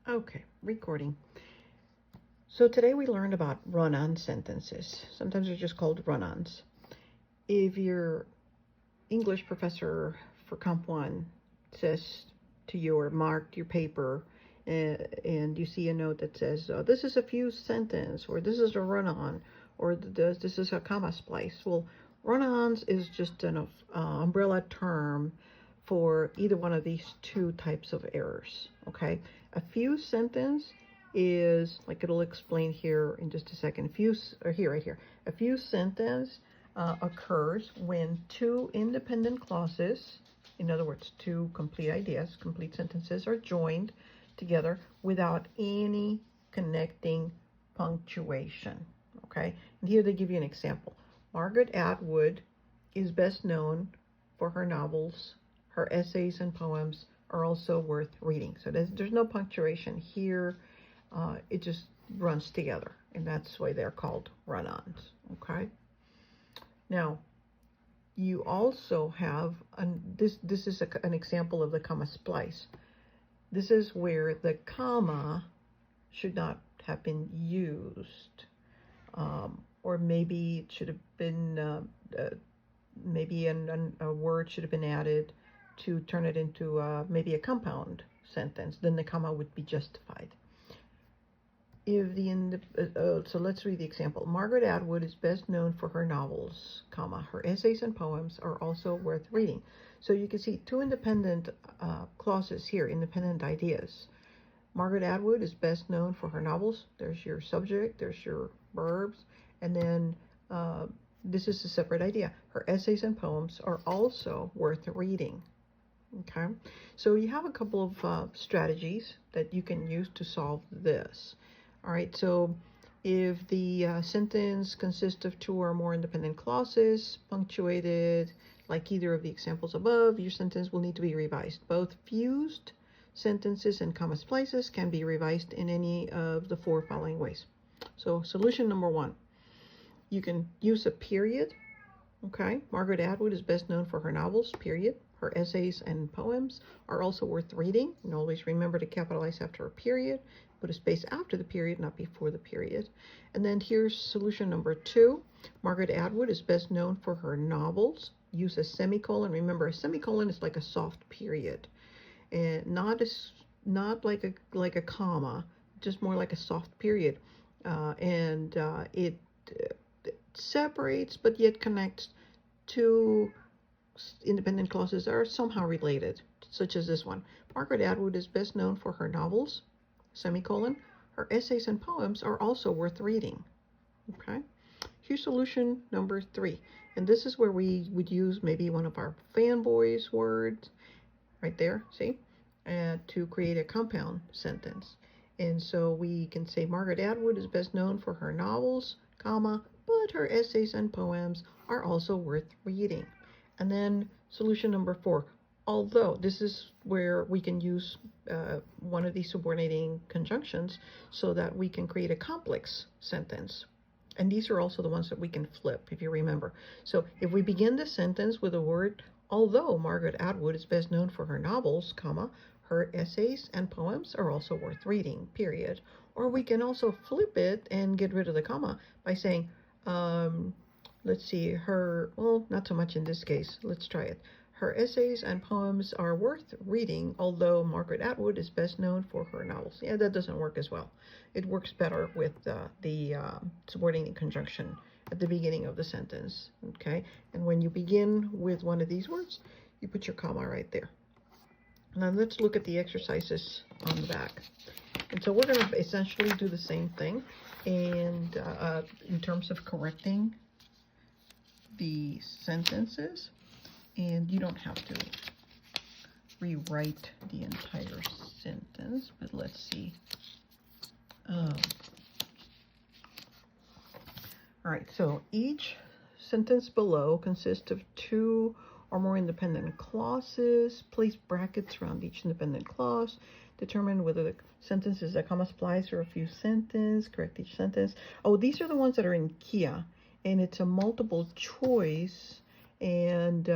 Okay, recording. So today we learned about run-on sentences. Sometimes they're just called run-ons. If your English professor for Comp 1 says to you or marked your paper and you see a note that says, this is a fused sentence, or this is a run-on, or this is a comma splice. Well, run-ons is just an umbrella term for either one of these two types of errors, okay? A fused sentence is, like it'll explain here in just a second, right here. A fused sentence occurs when two independent clauses, in other words, two complete ideas, complete sentences, are joined together without any connecting punctuation, okay? And here they give you an example. Margaret Atwood is best known for her novels. Her essays and poems are also worth reading. So there's no punctuation here. It just runs together, and that's why they're called run-ons, okay? Now, you also have, this is an example of the comma splice. This is where the comma should not have been used, or maybe it should have been, maybe a word should have been added to turn it into maybe a compound sentence. Then the comma would be justified. So let's read the example. Margaret Atwood is best known for her novels, comma, her essays and poems are also worth reading. So you can see two independent clauses here, independent ideas. Margaret Atwood is best known for her novels. There's your subject, there's your verbs, and then this is a separate idea. Her essays and poems are also worth reading. Okay, so you have a couple of strategies that you can use to solve this. All right, so if the sentence consists of two or more independent clauses, punctuated like either of the examples above, your sentence will need to be revised. Both fused sentences and comma splices can be revised in any of the four following ways. So solution number one, you can use a period. Okay, Margaret Atwood is best known for her novels, period. Her essays and poems are also worth reading. And always remember to capitalize after a period. Put a space after the period, not before the period. And then here's solution number two. Margaret Atwood is best known for her novels. Use a semicolon. Remember, a semicolon is like a soft period, and not like a comma, just more like a soft period. It separates but yet connects two independent clauses that are somehow related, such as this one. Margaret Atwood is best known for her novels, semicolon. Her essays and poems are also worth reading. Okay. Here's solution number three. And this is where we would use maybe one of our fanboys words, right there, see? To create a compound sentence. And so we can say Margaret Atwood is best known for her novels, comma, but her essays and poems are also worth reading. And then solution number four, although this is where we can use one of these subordinating conjunctions so that we can create a complex sentence. And these are also the ones that we can flip, if you remember. So if we begin the sentence with the word, although Margaret Atwood is best known for her novels, comma, her essays and poems are also worth reading, period. Or we can also flip it and get rid of the comma by saying, let's see, well, not so much in this case. Let's try it. Her essays and poems are worth reading, although Margaret Atwood is best known for her novels. Yeah, that doesn't work as well. It works better with the subordinating conjunction at the beginning of the sentence, okay? And when you begin with one of these words, you put your comma right there. Now let's look at the exercises on the back. And so we're going to essentially do the same thing, and in terms of correcting the sentences, and you don't have to rewrite the entire sentence, but let's see. All right, so each sentence below consists of two or more independent clauses. Place brackets around each independent clause. Determine whether the sentence is a comma splice or a fused sentence. Correct each sentence. Oh, these are the ones that are in Kia, and it's a multiple choice, and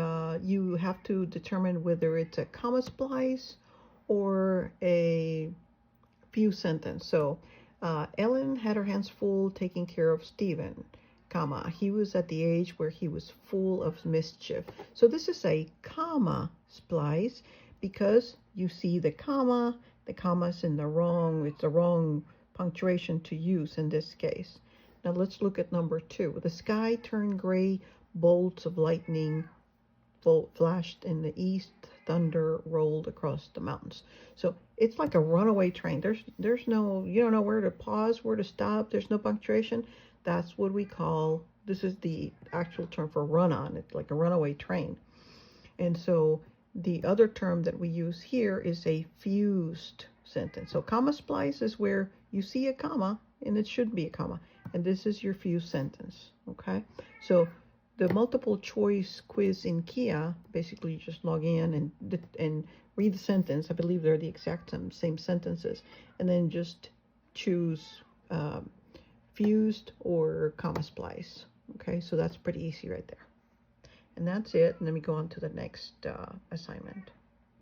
you have to determine whether it's a comma splice or a fuse sentence. So Ellen had her hands full taking care of Stephen, comma, he was at the age where he was full of mischief. So this is a comma splice because you see the comma's in the wrong, it's the wrong punctuation to use in this case. Now let's look at number 2. The sky turned gray, bolts of lightning flashed in the east, thunder rolled across the mountains. So it's like a runaway train. There's no, you don't know where to pause, where to stop. There's no punctuation. That's what we call, this is the actual term for run on. It's like a runaway train. And so the other term that we use here is a fused sentence. So comma splice is where you see a comma and it should be a comma. And this is your fused sentence, okay? So the multiple choice quiz in Kia, basically you just log in and read the sentence. I believe they're the exact same sentences. And then just choose fused or comma splice. Okay, so that's pretty easy right there. And that's it. And then we go on to the next assignment.